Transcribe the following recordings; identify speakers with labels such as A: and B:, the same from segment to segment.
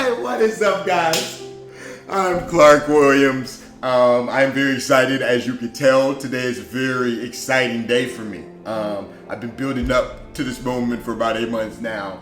A: What is up, guys? I'm Clark Williams. I'm very excited. As you can tell, today is a very exciting day for me. I've been building up to this moment for about 8 months now.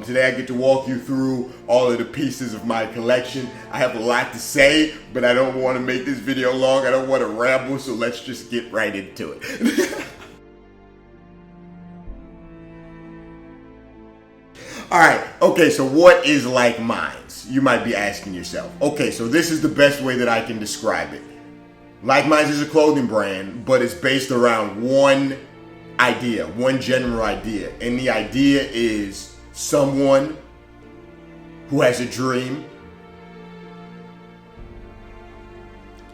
A: Today I get to walk you through all of the pieces of my collection. I have a lot to say, but I don't want to make this video long. I don't want to ramble, so let's just get right into it. Alright, okay, so what is Likemnds? You might be asking yourself. Okay, so this is the best way that I can describe it. Likemnds is a clothing brand, but it's based around one idea, one general idea. And the idea is someone who has a dream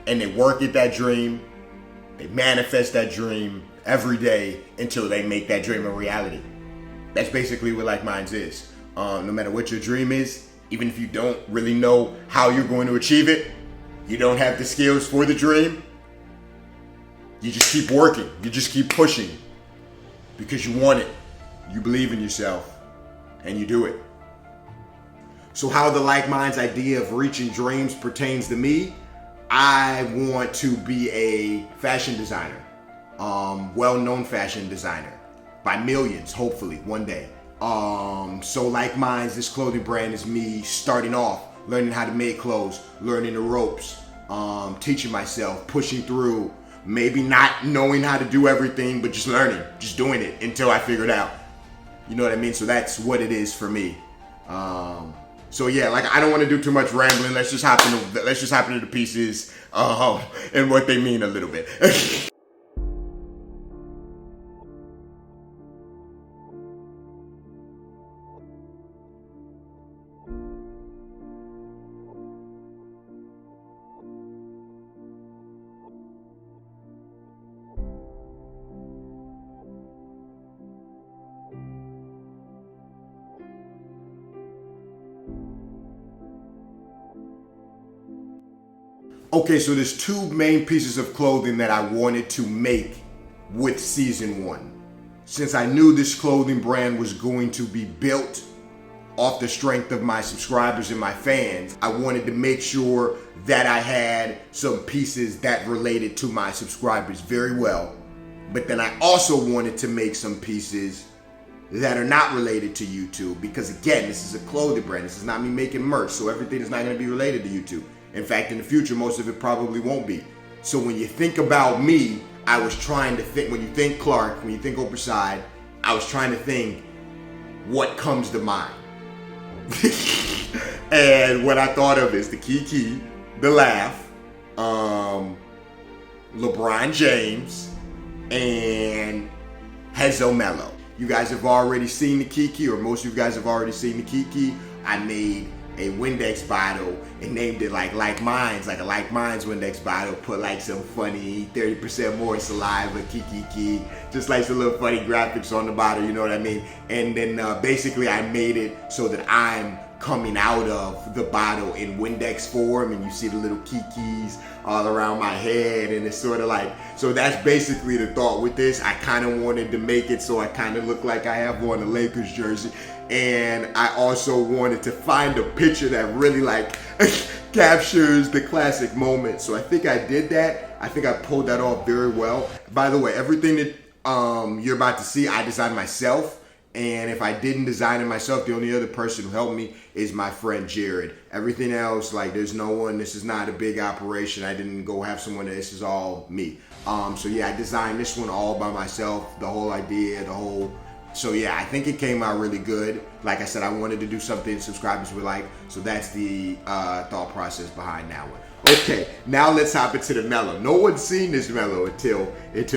A: and they work at that dream, they manifest that dream every day until they make that dream a reality. That's basically what Likemnds is. No matter what your dream is, even if you don't really know how you're going to achieve it, you don't have the skills for the dream, you just keep working, you just keep pushing because you want it, you believe in yourself, and you do it. So how the Likemnds idea of reaching dreams pertains to me, I want to be a fashion designer, well-known fashion designer. By millions, hopefully, one day. So Likemnds, this clothing brand is me starting off, learning how to make clothes, learning the ropes, teaching myself, pushing through, maybe not knowing how to do everything, but just learning, just doing it until I figure it out. You know what I mean? So that's what it is for me. So yeah, like I don't want to do too much rambling. Let's just hop into the pieces and what they mean a little bit. Okay, so there's two main pieces of clothing that I wanted to make with season one. Since I knew this clothing brand was going to be built off the strength of my subscribers and my fans, I wanted to make sure that I had some pieces that related to my subscribers very well. But then I also wanted to make some pieces that are not related to YouTube, because again, this is a clothing brand. This is not me making merch, so everything is not going to be related to YouTube. In fact, in the future, most of it probably won't be. So when you think about me, I was trying to think, when you think Clark, when you think Oprah Side, I was trying to think what comes to mind. And what I thought of is the Kiki, the laugh, LeBron James, and Carmelo. You guys have already seen the Kiki, or most of you guys have already seen the Kiki. I made a Windex bottle and named it like Likemnds, like a Likemnds Windex bottle. Put like some funny 30% more saliva, Kiki, just like some little funny graphics on the bottle, you know what I mean? And then basically I made it so that I'm coming out of the bottle in Windex form, and you see the little Kikis all around my head, and it's sort of like, so that's basically the thought with this. I kind of wanted to make it so I kind of look like I have on a Lakers jersey. And I also wanted to find a picture that really like captures the classic moment. So I think I did that. I think I pulled that off very well. By the way, everything that you're about to see, I designed myself. And if I didn't design it myself, the only other person who helped me is my friend Jared. Everything else, like there's no one, this is not a big operation. I didn't go have someone, this is all me. So yeah, I designed this one all by myself, the whole idea, so yeah, I think it came out really good. Like I said, I wanted to do something subscribers would like, so that's the thought process behind that one. Okay, now let's hop into the Mellow. No one's seen this Mellow until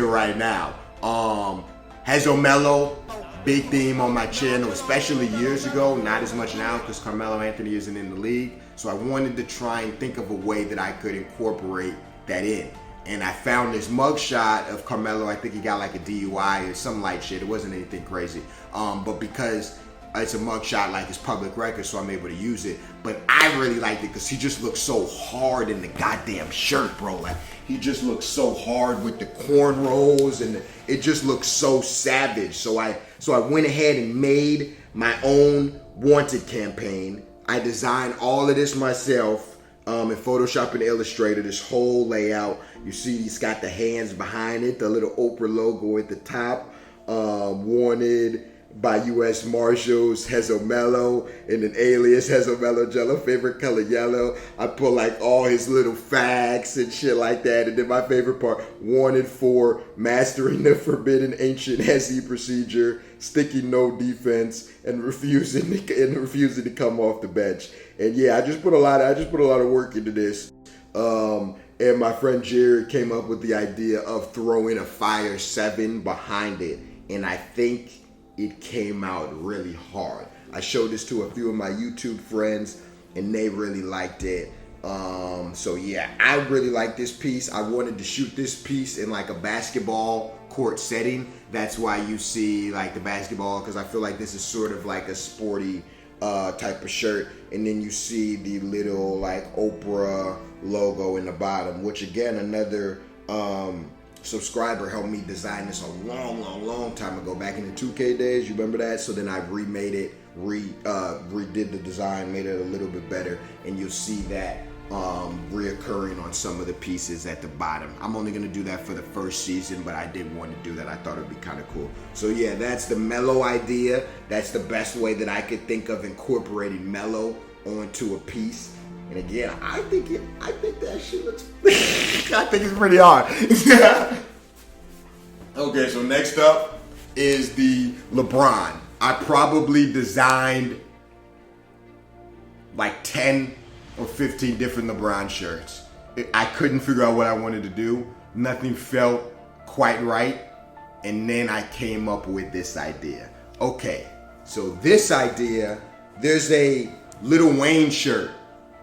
A: right now. Mellow, big theme on my channel, especially years ago, not as much now because Carmelo Anthony isn't in the league. So I wanted to try and think of a way that I could incorporate that in. And I found this mugshot of Carmelo. I think he got like a DUI or some light shit. It wasn't anything crazy. But because it's a mugshot, like it's public record, so I'm able to use it. But I really liked it because he just looks so hard in the goddamn shirt, bro. Like he just looks so hard with the cornrows, and it just looks so savage. So I went ahead and made my own Wanted campaign I designed all of this myself in Photoshop and Illustrator, this whole layout. You see he's got the hands behind it, the little Oprah logo at the top, wanted by U.S. Marshals, Mello, and then alias Mello Jello, favorite color yellow. I put like all his little facts and shit like that. And then my favorite part, wanted for mastering the forbidden ancient Hesse procedure, sticking no defense, and refusing to come off the bench. And yeah, I just put a lot of work into this. And my friend Jared came up with the idea of throwing a Fire 7 behind it. And I think it came out really hard. I showed this to a few of my YouTube friends and they really liked it. So yeah, I really like this piece. I wanted to shoot this piece in like a basketball court setting. That's why you see like the basketball, because I feel like this is sort of like a sporty type of shirt. And then you see the little like Oprah logo in the bottom, which again, another subscriber helped me design this a long time ago, back in the 2K days. You remember that? So then I remade it, redid the design, made it a little bit better, and you'll see that reoccurring on some of the pieces at the bottom. I'm only gonna do that for the first season, but I did want to do that. I thought it'd be kind of cool. So yeah, that's the Mello idea. That's the best way that I could think of incorporating Mello onto a piece. And again, I think that shit looks, I think it's pretty hard. Okay, so next up is the LeBron. I probably designed like 10 or 15 different LeBron shirts. I couldn't figure out what I wanted to do. Nothing felt quite right. And then I came up with this idea. Okay, so this idea, there's a Lil Wayne shirt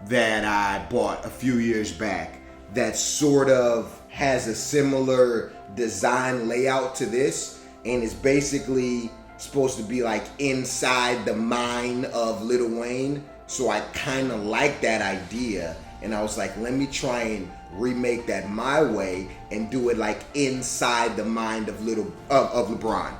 A: that I bought a few years back that sort of has a similar design layout to this, and it's basically supposed to be like inside the mind of Lil Wayne. So I kind of like that idea, and I was like, let me try and remake that my way and do it like inside the mind of LeBron.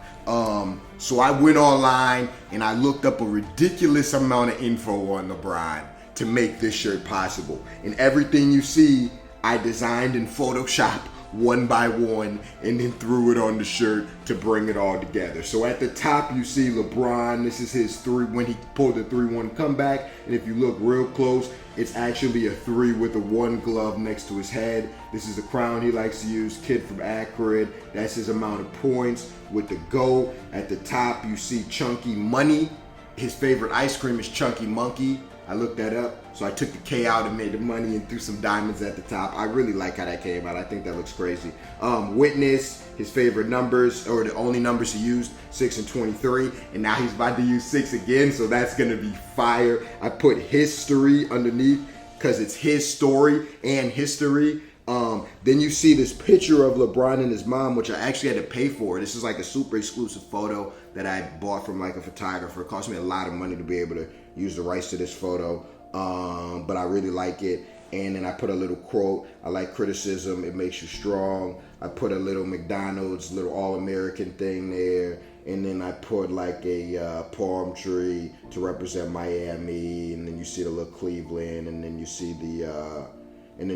A: So I went online and I looked up a ridiculous amount of info on LeBron to make this shirt possible. And everything you see, I designed in Photoshop one by one and then threw it on the shirt to bring it all together. So at the top you see LeBron. This is his three, when he pulled the 3-1 comeback. And if you look real close, it's actually a 3 with a 1 glove next to his head. This is the crown he likes to use, kid from Akron. That's his amount of points with the GOAT. At the top you see Chunky Money. His favorite ice cream is Chunky Monkey. I looked that up, so I took the K out and made the money and threw some diamonds at the top. I really like how that came out. I think that looks crazy. Witness, his favorite numbers, or the only numbers he used, 6 and 23, and now he's about to use 6 again, so that's gonna be fire. I put history underneath because it's his story and history. Then you see this picture of LeBron and his mom, which I actually had to pay for. This is like a super exclusive photo that I bought from like a photographer. It cost me a lot of money to be able to use the rights to this photo, but I really like it. And then I put a little quote, I like criticism, it makes you strong. I put a little McDonald's, little All-American thing there. And then I put like a palm tree to represent Miami. And then you see the little Cleveland, and then you see the LA. And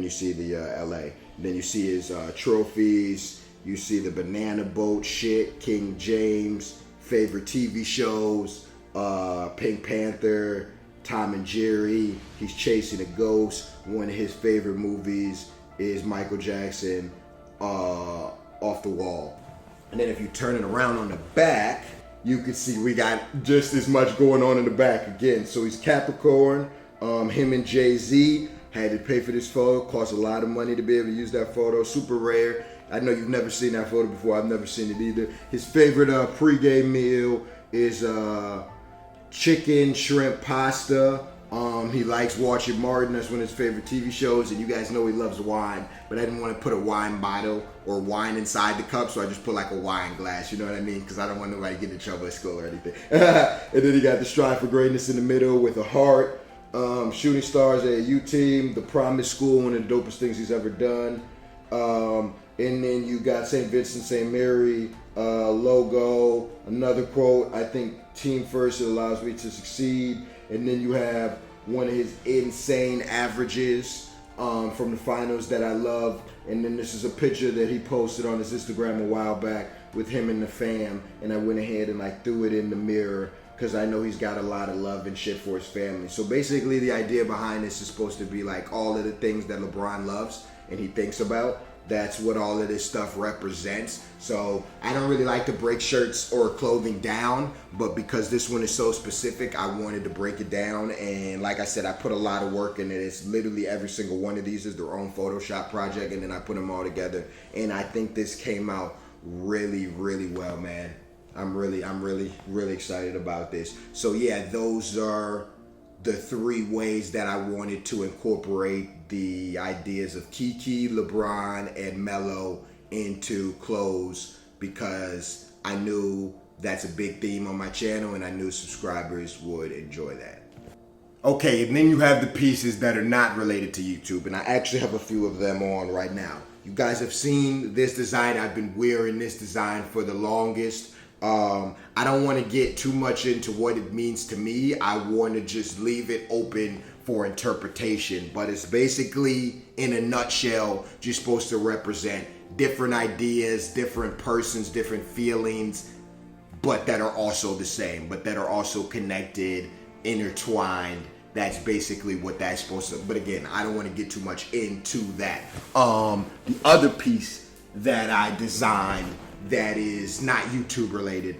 A: then you see his trophies. You see the banana boat shit, King James, favorite TV shows, Pink Panther, Tom and Jerry. He's chasing a ghost. One of his favorite movies is Michael Jackson, Off the Wall. And then if you turn it around on the back, you can see we got just as much going on in the back again. So he's Capricorn. Him and Jay-Z had to pay for this photo. Cost a lot of money to be able to use that photo. Super rare. I know you've never seen that photo before. I've never seen it either. His favorite pregame meal is chicken shrimp pasta. He likes watching Martin. That's one of his favorite TV shows. And you guys know he loves wine. But I didn't want to put a wine bottle or wine inside the cup, so I just put like a wine glass. You know what I mean? Because I don't want nobody to get in trouble at school or anything. And then he got the Strive for Greatness in the middle with a heart. Shooting Stars AAU team, the Promise School, one of the dopest things he's ever done. And then you got St. Vincent, St. Mary logo, another quote, I think team first, it allows me to succeed. And then you have one of his insane averages from the finals that I love. And then this is a picture that he posted on his Instagram a while back with him and the fam, and I went ahead and like threw it in the mirror because I know he's got a lot of love and shit for his family. So basically the idea behind this is supposed to be like all of the things that LeBron loves and he thinks about. That's what all of this stuff represents. So I don't really like to break shirts or clothing down, but because this one is so specific, I wanted to break it down. And like I said, I put a lot of work in it. It's literally every single one of these is their own Photoshop project, and then I put them all together. And I think this came out really, really well, man. I'm really excited about this. So yeah, those are the 3 ways that I wanted to incorporate the ideas of Kiki, LeBron, and Melo into clothes, because I knew that's a big theme on my channel and I knew subscribers would enjoy that. Okay, and then you have the pieces that are not related to YouTube, and I actually have a few of them on right now. You guys have seen this design. I've been wearing this design for the longest. I don't want to get too much into what it means to me. I want to just leave it open for interpretation, but it's basically, in a nutshell, just supposed to represent different ideas, different persons, different feelings, but that are also the same, but that are also connected, intertwined. That's basically what that's supposed to, but again, I don't want to get too much into that. The other piece that I designed that is not YouTube related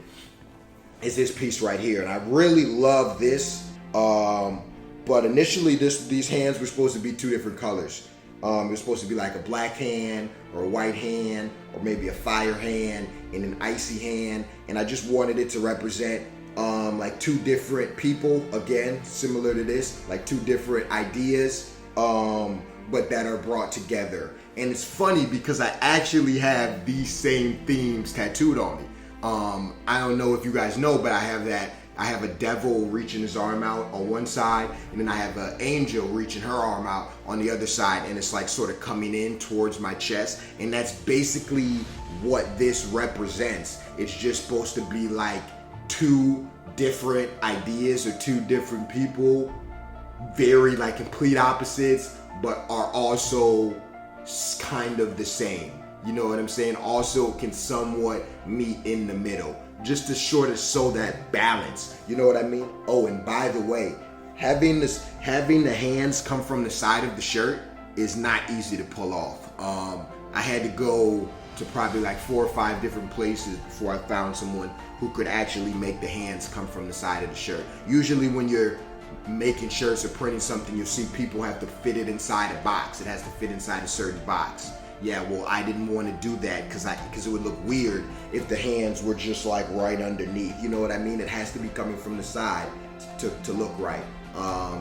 A: is this piece right here, and I really love this. But initially, these hands were supposed to be 2 different colors. It was supposed to be like a black hand or a white hand, or maybe a fire hand and an icy hand, and I just wanted it to represent like 2 different people, again, similar to this, like 2 different ideas, but that are brought together. And it's funny because I actually have these same themes tattooed on me. I don't know if you guys know, but I have a devil reaching his arm out on one side, and then I have an angel reaching her arm out on the other side, and it's like sort of coming in towards my chest. And that's basically what this represents. It's just supposed to be like 2 different ideas or 2 different people, very like complete opposites, but are also kind of the same. You know what I'm saying? Also can somewhat meet in the middle, just to sort of show that balance. You know what I mean? Oh, and by the way, having the hands come from the side of the shirt is not easy to pull off. I had to go to probably like 4 or 5 different places before I found someone who could actually make the hands come from the side of the shirt. Usually when you're making shirts or printing something, you'll see people have to fit it inside a box. It has to fit inside a certain box. Yeah, well, I didn't want to do that because it would look weird if the hands were just like right underneath. You know what I mean? It has to be coming from the side to look right.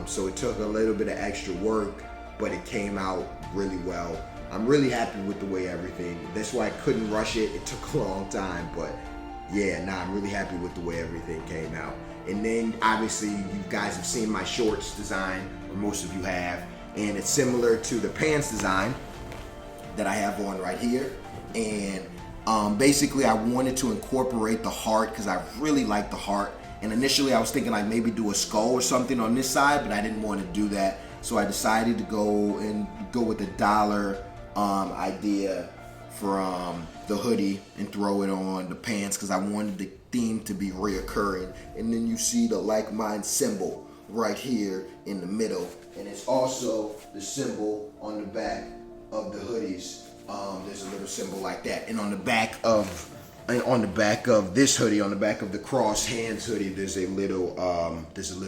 A: So it took a little bit of extra work, but it came out really well. I'm really happy with the way everything. That's why I couldn't rush it. It took a long time, but yeah, I'm really happy with the way everything came out. And then obviously you guys have seen my shorts design, or most of you have, and it's similar to the pants design that I have on right here. And basically I wanted to incorporate the heart because I really like the heart. And initially I was thinking like maybe do a skull or something on this side, but I didn't want to do that. So I decided to go with the dollar idea from the hoodie and throw it on the pants because I wanted the theme to be reoccurring. And then you see the Likemnds symbol right here in the middle, and it's also the symbol on the back of the hoodies. There's a little symbol like that, and on the back of this hoodie, on the back of the cross hands hoodie, there's a little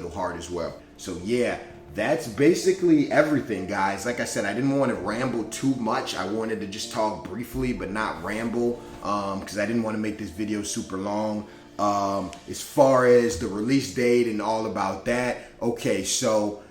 A: heart as well. So yeah, that's basically everything, guys. Like I said, I didn't want to ramble too much. I wanted to just talk briefly but not ramble because I didn't want to make this video super long. As far as the release date and all about that, okay, so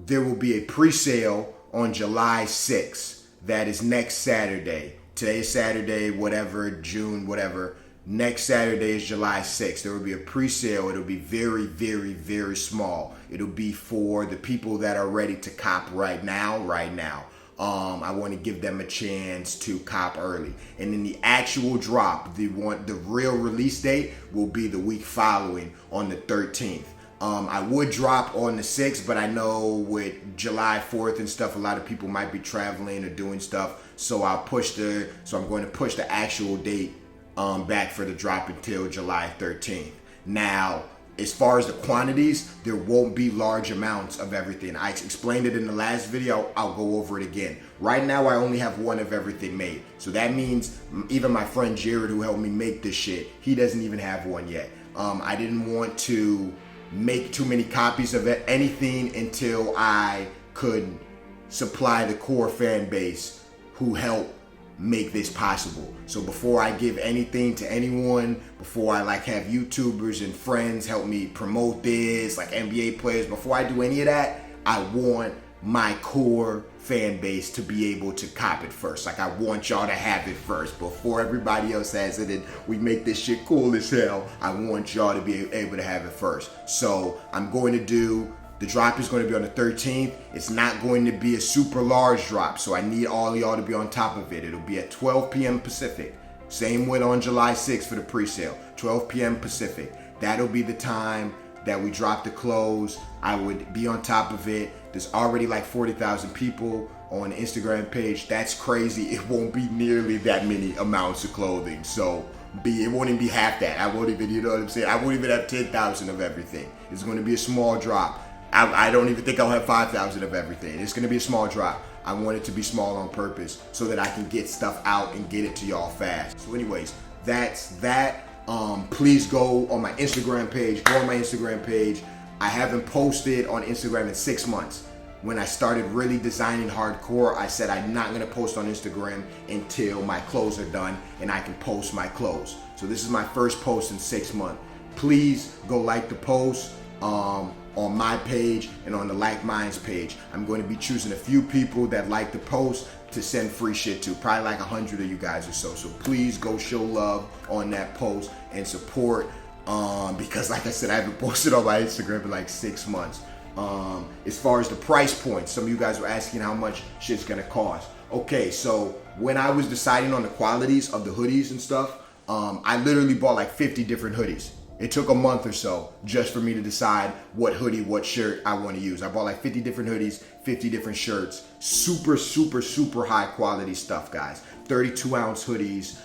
A: there will be a pre-sale on July 6th. That is next Saturday. Today is Saturday, whatever, June, whatever. Next Saturday is July 6th. There will be a pre-sale. It'll be very, very, very small. It'll be for the people that are ready to cop right now. I want to give them a chance to cop early. And then the actual drop, the real release date will be the week following on the 13th. I would drop on the 6th, but I know with July 4th and stuff, a lot of people might be traveling or doing stuff. So I'm going to push the actual date back for the drop until July 13th. Now, as far as the quantities, there won't be large amounts of everything. I explained it in the last video. I'll go over it again. Right now, I only have one of everything made. So that means even my friend Jared, who helped me make this shit, he doesn't even have one yet. I didn't want to make too many copies of anything until I could supply the core fan base who helped make this possible. So before I give anything to anyone, before I have YouTubers and friends help me promote this, like NBA players, before I do any of that, I want my core fan base to be able to cop it first. I want y'all to have it first before everybody else has it and we make this shit cool as hell. I want y'all to be able to have it first. So the drop is going to be on the 13th. It's not going to be a super large drop, so I need all y'all to be on top of it. It'll be at 12 p.m. Pacific. Same with on July 6th for the pre-sale, 12 p.m. Pacific. That'll be the time that we drop the clothes. I would be on top of it. There's already 40,000 people on the Instagram page. That's crazy. It won't be nearly that many amounts of clothing. So it won't even be half that. I won't even, you know what I'm saying? I won't even have 10,000 of everything. It's going to be a small drop. I don't even think I'll have 5,000 of everything. It's going to be a small drop. I want it to be small on purpose so that I can get stuff out and get it to y'all fast. So anyways, that's that. Please go on my Instagram page. Go on my Instagram page. I haven't posted on Instagram in 6 months. When I started really designing hardcore, I said I'm not going to post on Instagram until my clothes are done and I can post my clothes. So this is my first post in 6 months. Please go like the post on my page and on the Likemnds page. I'm going to be choosing a few people that like the post to send free shit to, probably 100 of you guys or so. So please go show love on that post and support, because like I said, I haven't posted on my Instagram in 6 months. As far as the price point, some of you guys were asking how much shit's gonna cost. Okay, so when I was deciding on the qualities of the hoodies and stuff, I literally bought 50 different hoodies. It took a month or so just for me to decide what hoodie, what shirt I want to use. I bought 50 different hoodies, 50 different shirts, super, super, super high quality stuff, guys. 32 ounce hoodies,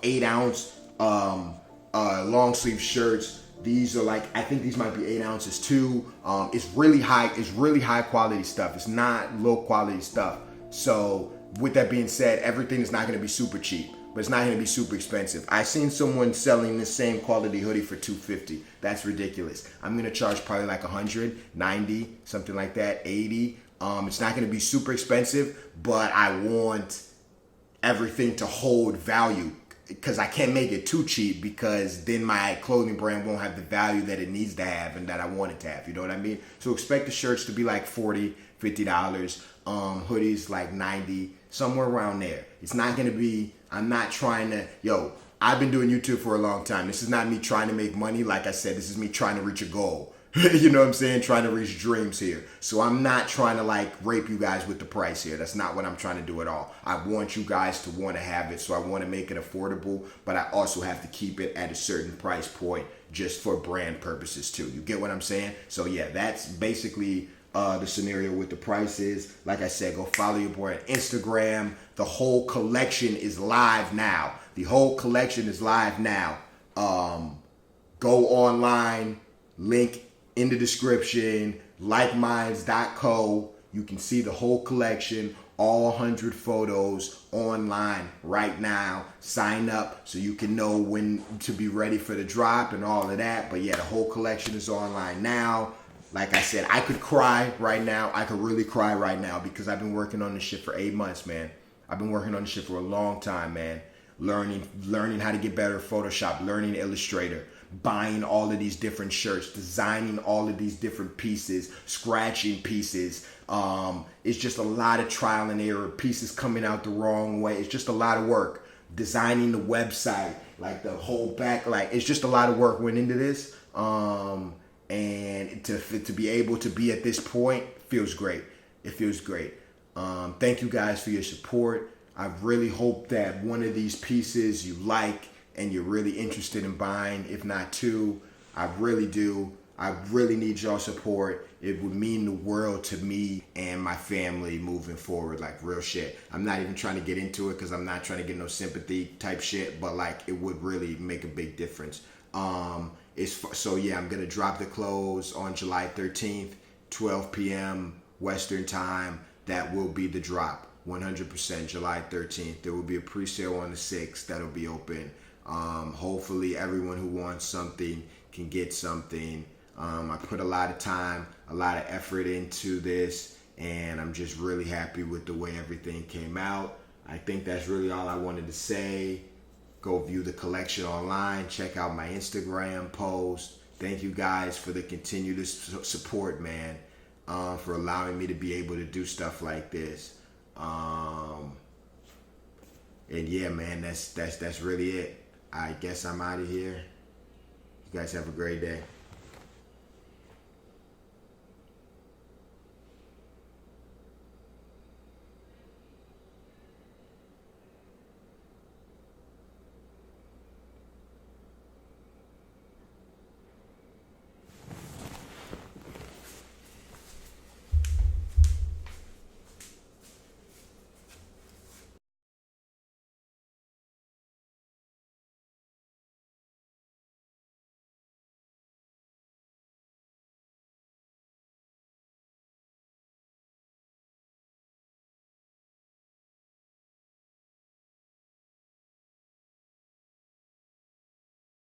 A: 8 ounce long sleeve shirts. These are I think these might be 8 ounces too. It's really high quality stuff. It's not low quality stuff. So with that being said, everything is not going to be super cheap, but it's not going to be super expensive. I seen someone selling the same quality hoodie for $250. That's ridiculous. I'm going to charge probably $100, $90, something like that, $80. It's not going to be super expensive, but I want everything to hold value, because I can't make it too cheap, because then my clothing brand won't have the value that it needs to have and that I want it to have. You know what I mean? So expect the shirts to be $40, $50, hoodies $90, somewhere around there. It's not going to be, I'm not trying to, I've been doing YouTube for a long time. This is not me trying to make money. Like I said, this is me trying to reach a goal. You know what I'm saying? Trying to reach dreams here. So I'm not trying to rape you guys with the price here. That's not what I'm trying to do at all. I want you guys to want to have it. So I want to make it affordable, but I also have to keep it at a certain price point just for brand purposes too. You get what I'm saying? So yeah, that's basically the scenario with the prices. Like I said, go follow your boy on Instagram. The whole collection is live now. Go online, link in the description, likemnds.co. You can see the whole collection, all 100 photos online right now. Sign up so you can know when to be ready for the drop and all of that. But yeah, the whole collection is online now. Like I said, I could cry right now. I could really cry right now, because I've been working on this shit for 8 months, man. I've been working on this shit for a long time, man. Learning how to get better at Photoshop, learning Illustrator, buying all of these different shirts, designing all of these different pieces, scratching pieces. It's just a lot of trial and error, pieces coming out the wrong way. It's just a lot of work. Designing the website, the whole back, it's just a lot of work went into this. And to be able to be at this point feels great. It feels great. Thank you guys for your support. I really hope that one of these pieces you like and you're really interested in buying. If not two, I really do. I really need y'all support. It would mean the world to me and my family moving forward, like real shit. I'm not even trying to get into it because I'm not trying to get no sympathy type shit, but like it would really make a big difference. So yeah, I'm gonna drop the clothes on July 13th, 12 p.m. Western time. That will be the drop, 100% July 13th. There will be a pre-sale on the 6th that'll be open. Hopefully everyone who wants something can get something. I put a lot of time, a lot of effort into this, and I'm just really happy with the way everything came out. I think that's really all I wanted to say. Go view the collection online. Check out my Instagram post. Thank you guys for the continued support, man, for allowing me to be able to do stuff like this. And yeah, man, that's really it. I guess I'm out of here. You guys have a great day.